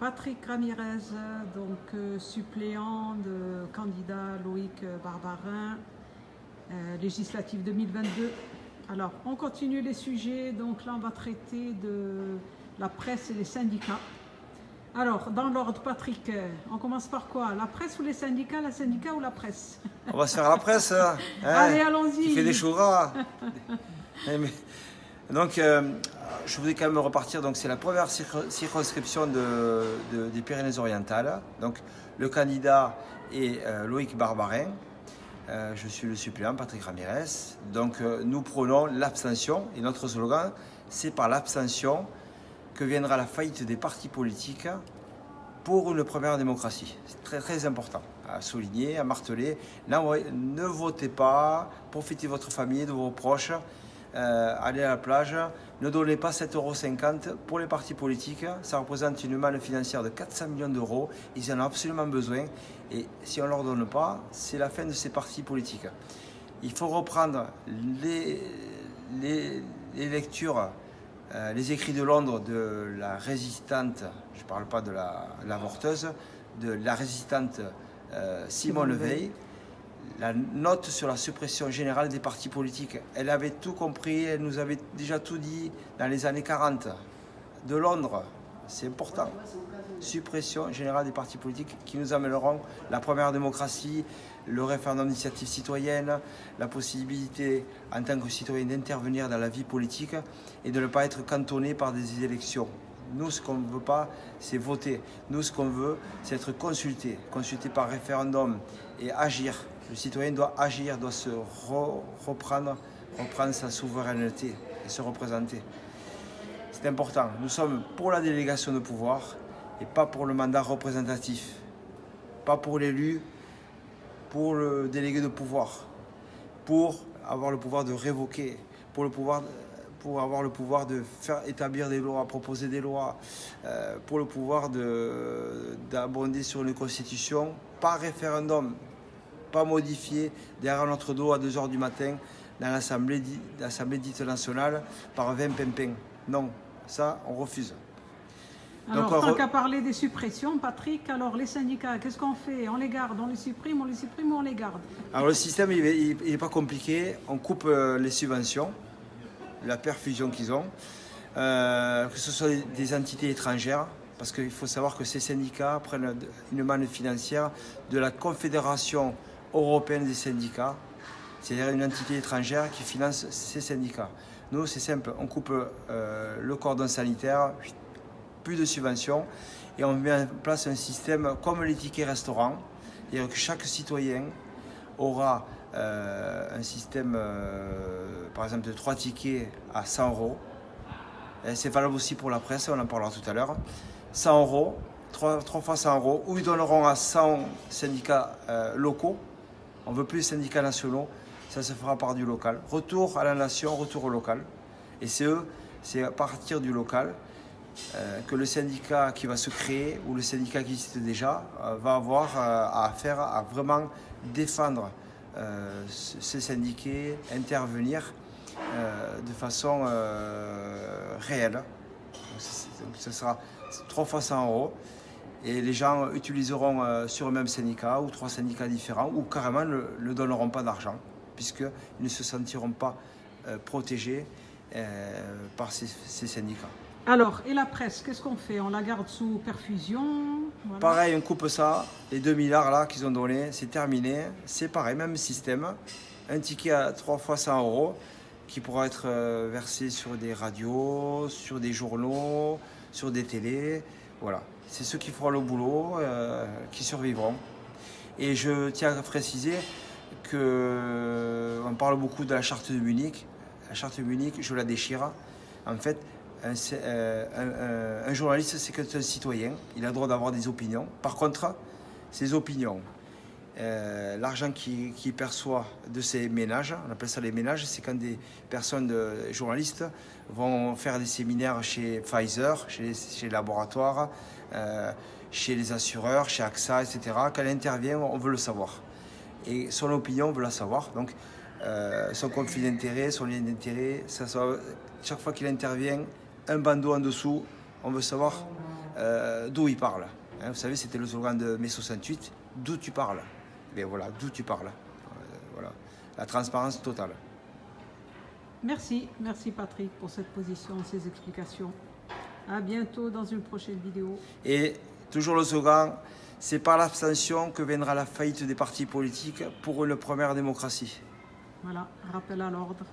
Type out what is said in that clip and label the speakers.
Speaker 1: Patrick Ramirez, suppléant de candidat Loïc Barbarin, législative 2022. Alors, on continue les sujets. Donc là, on va traiter de la presse et les syndicats. Alors, dans l'ordre, Patrick, on commence par quoi? La presse ou les syndicats, la syndicat ou la presse?
Speaker 2: On va se faire la presse, hein,
Speaker 1: allez, allons-y.
Speaker 2: Qui fait des choux gras. Donc, je voudrais quand même repartir. Donc, c'est la première circonscription des Pyrénées-Orientales. Donc, le candidat est Loïc Barbarin. Je suis le suppléant, Patrick Ramirez. Donc, nous prenons l'abstention. Et notre slogan, c'est par l'abstention que viendra la faillite des partis politiques pour une première démocratie. C'est très, très important à souligner, à marteler. Là, ne votez pas, profitez de votre famille, de vos proches. Allez à la plage, ne donnez pas 7,50 € pour les partis politiques. Ça représente une manne financière de 400 millions d'euros. Ils en ont absolument besoin. Et si on ne leur donne pas, c'est la fin de ces partis politiques. Il faut reprendre les lectures, les écrits de Londres de la résistante, je ne parle pas de l'avorteuse, de la résistante Simone Veil. La note sur la suppression générale des partis politiques. Elle avait tout compris, elle nous avait déjà tout dit dans les années 40 de Londres. C'est important. Suppression générale des partis politiques qui nous amèneront la première démocratie, le référendum d'initiative citoyenne, la possibilité en tant que citoyen d'intervenir dans la vie politique et de ne pas être cantonné par des élections. Nous, ce qu'on ne veut pas, c'est voter. Nous, ce qu'on veut, c'est être consulté par référendum et agir. Le citoyen doit agir, doit se reprendre sa souveraineté et se représenter. C'est important. Nous sommes pour la délégation de pouvoir et pas pour le mandat représentatif. Pas pour l'élu, pour le délégué de pouvoir. Pour avoir le pouvoir de révoquer, pour avoir le pouvoir de faire établir des lois, proposer des lois, pour le pouvoir d'abonder sur une constitution par référendum, pas modifié derrière notre dos à 2 h du matin dans l'Assemblée dite nationale par 20 pimpins. Non, ça, on refuse.
Speaker 1: Alors, tant qu'à parler des suppressions, Patrick, alors les syndicats, qu'est-ce qu'on fait? On les garde, on les supprime ou on les garde?
Speaker 2: Alors, le système, il n'est pas compliqué. On coupe les subventions, la perfusion qu'ils ont, que ce soit des entités étrangères, parce qu'il faut savoir que ces syndicats prennent une manne financière de la Confédération européenne des syndicats, c'est-à-dire une entité étrangère qui finance ces syndicats. Nous, c'est simple, on coupe le cordon sanitaire, plus de subventions, et on met en place un système comme les tickets restaurants, c'est-à-dire que chaque citoyen aura un système, par exemple, de 3 tickets à 100 €. Et c'est valable aussi pour la presse, on en parlera tout à l'heure. 100 €, 3 fois 100 €, où ils donneront à 100 syndicats locaux. On ne veut plus les syndicats nationaux, ça se fera par du local. Retour à la nation, retour au local. Et c'est à partir du local que le syndicat qui va se créer, ou le syndicat qui existe déjà, va avoir à faire à vraiment défendre ces syndiqués, intervenir de façon réelle. Donc, ce sera 3 fois 100 €. Et les gens utiliseront sur le même syndicat ou 3 syndicats différents, ou carrément ne donneront pas d'argent, puisqu'ils ne se sentiront pas protégés par ces syndicats.
Speaker 1: Alors, et la presse, qu'est-ce qu'on fait? On la garde sous perfusion? Voilà.
Speaker 2: Pareil, on coupe ça. Les 2 milliards là qu'ils ont donnés, c'est terminé. C'est pareil, même système. Un ticket à 3 fois 100 € qui pourra être versé sur des radios, sur des journaux, sur des télés. Voilà. C'est ceux qui feront le boulot, qui survivront. Et je tiens à préciser qu'on parle beaucoup de la charte de Munich. La charte de Munich, je la déchire. En fait, un journaliste, c'est qu'un citoyen. Il a le droit d'avoir des opinions. Par contre, ces opinions, l'argent qu'il perçoit de ces ménages, on appelle ça les ménages, c'est quand des personnes, journalistes, vont faire des séminaires chez Pfizer, chez les laboratoires, chez les assureurs, chez AXA, etc. Quand elle intervient, on veut le savoir. Et son opinion, on veut la savoir. Donc, son conflit d'intérêt, son lien d'intérêt, chaque fois qu'il intervient, un bandeau en dessous, on veut savoir d'où il parle. Hein, vous savez, c'était le slogan de mai 68, d'où tu parles. Mais voilà, d'où tu parles. Voilà, la transparence totale.
Speaker 1: Merci Patrick pour cette position, ces explications. À bientôt dans une prochaine vidéo.
Speaker 2: Et toujours le slogan, c'est par l'abstention que viendra la faillite des partis politiques pour une première démocratie.
Speaker 1: Voilà, rappel à l'ordre.